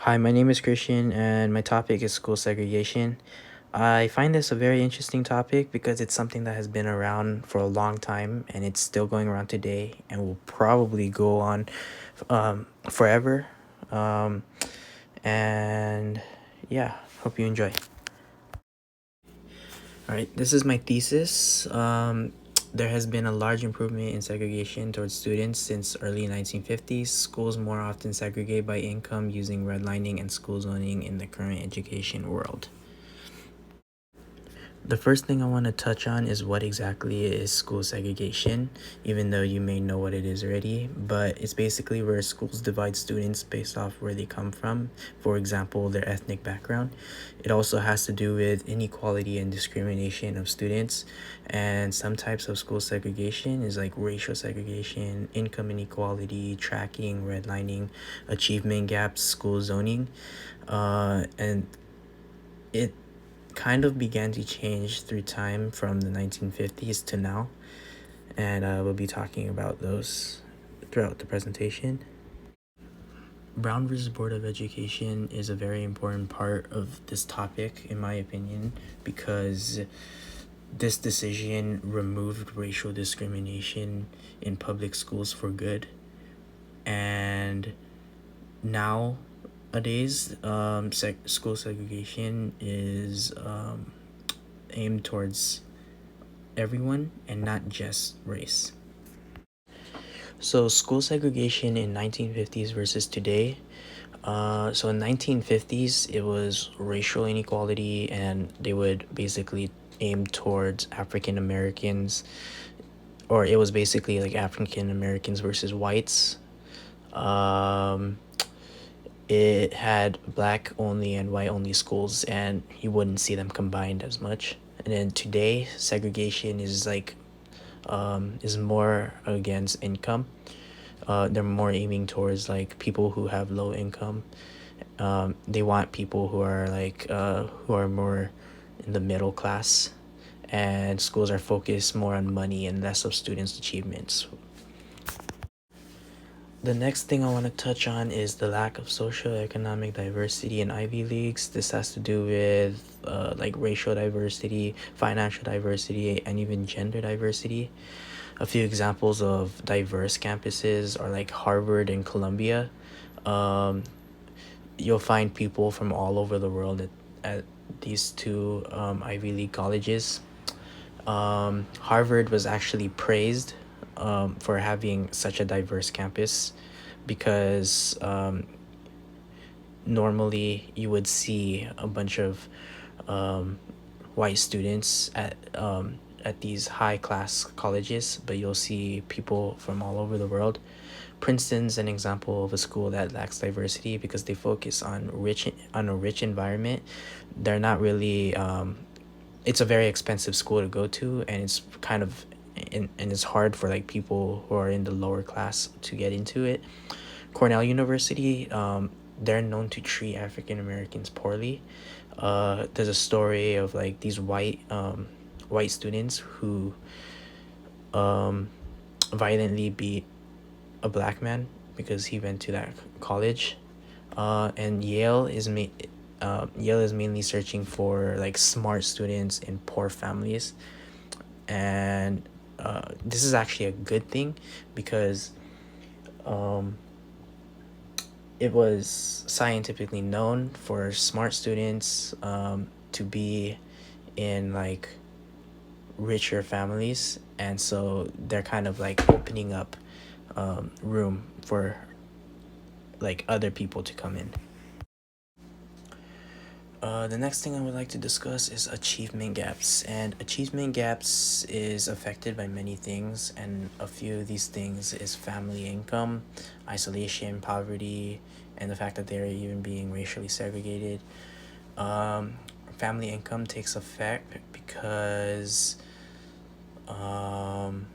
Hi, my name is Christian, and my topic is school segregation. I find this a very interesting topic because it's something that has been around for a long time and it's still going around today and will probably go on forever. Um, and yeah, hope you enjoy. All right, this is my thesis. There has been a large improvement in segregation towards students since early 1950s. Schools more often segregate by income using redlining and school zoning in the current education world. The first thing I want to touch on is what exactly is school segregation, even though you may know what it is already, but it's basically where schools divide students based off where they come from, for example, their ethnic background. It also has to do with inequality and discrimination of students, and some types of school segregation is like racial segregation, income inequality, tracking, redlining, achievement gaps, school zoning, and it kind of began to change through time from the 1950s to now, and we'll be talking about those throughout the presentation. Brown versus Board of Education is a very important part of this topic, in my opinion, because this decision removed racial discrimination in public schools for good. And nowadays, school segregation is aimed towards everyone and not just race. So school segregation in 1950s versus today. So in 1950s, it was racial inequality, and they would basically aim towards African Americans, or it was basically like African Americans versus whites. Um, it had black only and white only schools, and you wouldn't see them combined as much. And then today, segregation is more against income. They're more aiming towards like people who have low income. They want people who are more in the middle class, and schools are focused more on money and less of students' achievements. The next thing I want to touch on is the lack of socioeconomic diversity in Ivy Leagues. This has to do with like racial diversity, financial diversity, and even gender diversity. A few examples of diverse campuses are like Harvard and Columbia. Um, you'll find people from all over the world at these two Ivy League colleges. Harvard was actually praised for having such a diverse campus because normally you would see a bunch of white students at these high class colleges, but you'll see people from all over the world. Princeton's an example of a school that lacks diversity because they focus on a rich environment. They're not really it's a very expensive school to go to, and it's kind of and it's hard for like people who are in the lower class to get into it. Cornell University, they're known to treat African Americans poorly. There's a story of like these white students who um, violently beat a black man because he went to that college. And Yale is mainly searching for like smart students in poor families, and this is actually a good thing because um, it was scientifically known for smart students to be in like richer families, and so they're kind of like opening up room for like other people to come in. The next thing I would like to discuss is achievement gaps. And achievement gaps is affected by many things, and a few of these things is family income, isolation, poverty, and the fact that they're even being racially segregated. Um, Family income takes effect because um,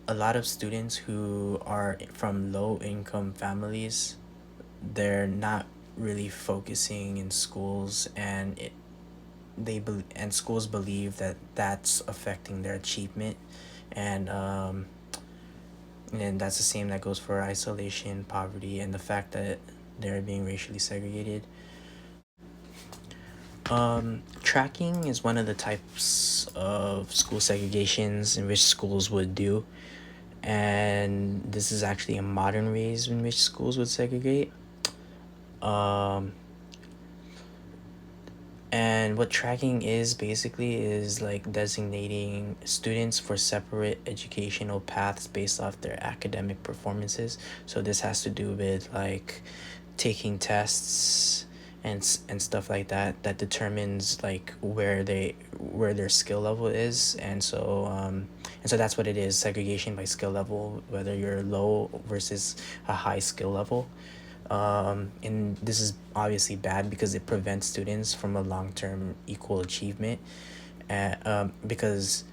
a lot of students who are from low income families, they're not really focusing in schools, and schools believe that that's affecting their achievement, and and that's the same that goes for isolation, poverty, and the fact that they're being racially segregated. Tracking is one of the types of school segregations in which schools would do, and this is actually a modern ways in which schools would segregate. Um, and what tracking is basically is like designating students for separate educational paths based off their academic performances. So this has to do with like taking tests and stuff like that that determines like where their skill level is. And so that's what it is, segregation by skill level, whether you're low versus a high skill level. And this is obviously bad because it prevents students from a long-term equal achievement, because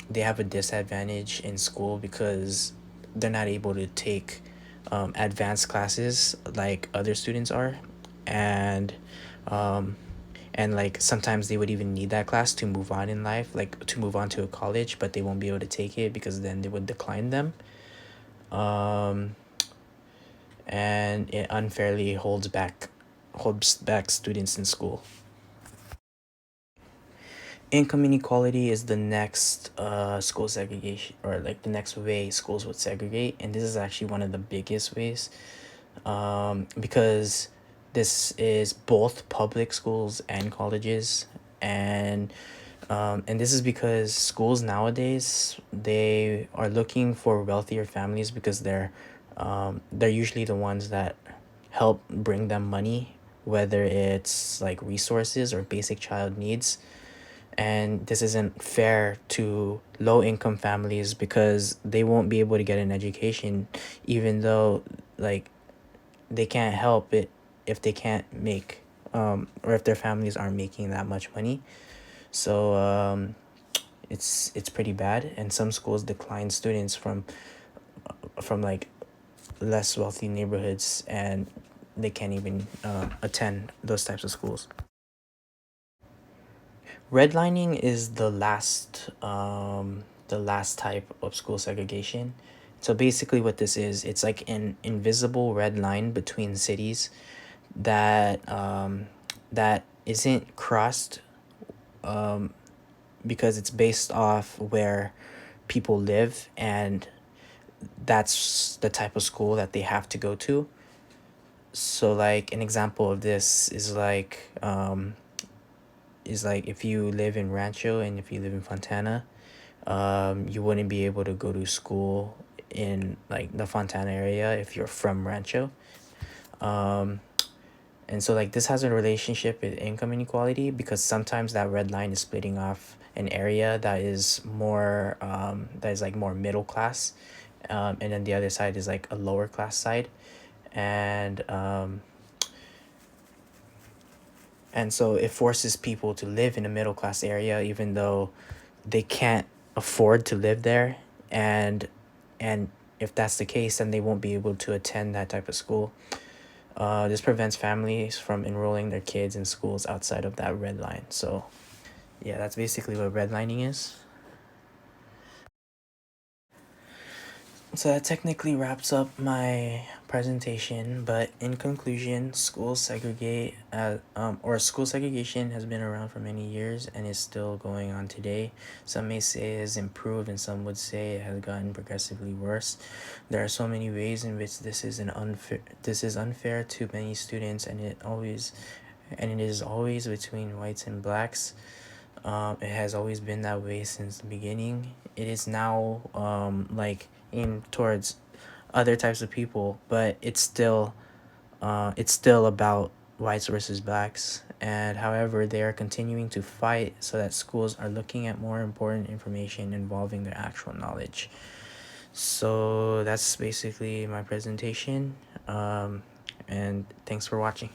they have a disadvantage in school because they're not able to take advanced classes like other students are. And um, and like sometimes they would even need that class to move on in life, like to move on to a college, but they won't be able to take it because then they would decline them. um, and it unfairly holds back students in school. Income inequality is the next school segregation, or like the next way schools would segregate, and this is actually one of the biggest ways, because this is both public schools and colleges. And this is because schools nowadays, they are looking for wealthier families because they're usually the ones that help bring them money, whether it's like resources or basic child needs. And this isn't fair to low income families because they won't be able to get an education, even though like they can't help it if they can't make, or if their families aren't making that much money. So it's pretty bad, and some schools decline students from like less wealthy neighborhoods, and they can't even attend those types of schools. Redlining is the last type of school segregation. So basically what this is, it's like an invisible red line between cities that isn't crossed, because it's based off where people live, and that's the type of school that they have to go to. So like an example of this is like if you live in Rancho and if you live in Fontana, you wouldn't be able to go to school in like the Fontana area if you're from Rancho. Um, and so like this has a relationship with income inequality because sometimes that red line is splitting off an area that is like more middle class, and then the other side is like a lower class side. And um, and so it forces people to live in a middle class area even though they can't afford to live there. And and if that's the case, then they won't be able to attend that type of school. This prevents families from enrolling their kids in schools outside of that red line. So yeah, that's basically what redlining is. So that technically wraps up my presentation, but in conclusion, school segregation has been around for many years and is still going on today. Some may say it has improved, and some would say it has gotten progressively worse. There are so many ways in which this is unfair to many students, and it is always between whites and blacks. It has always been that way since the beginning. It is now like aimed towards other types of people, but it's still about whites versus blacks. And however, they are continuing to fight so that schools are looking at more important information involving their actual knowledge. So that's basically my presentation. And thanks for watching.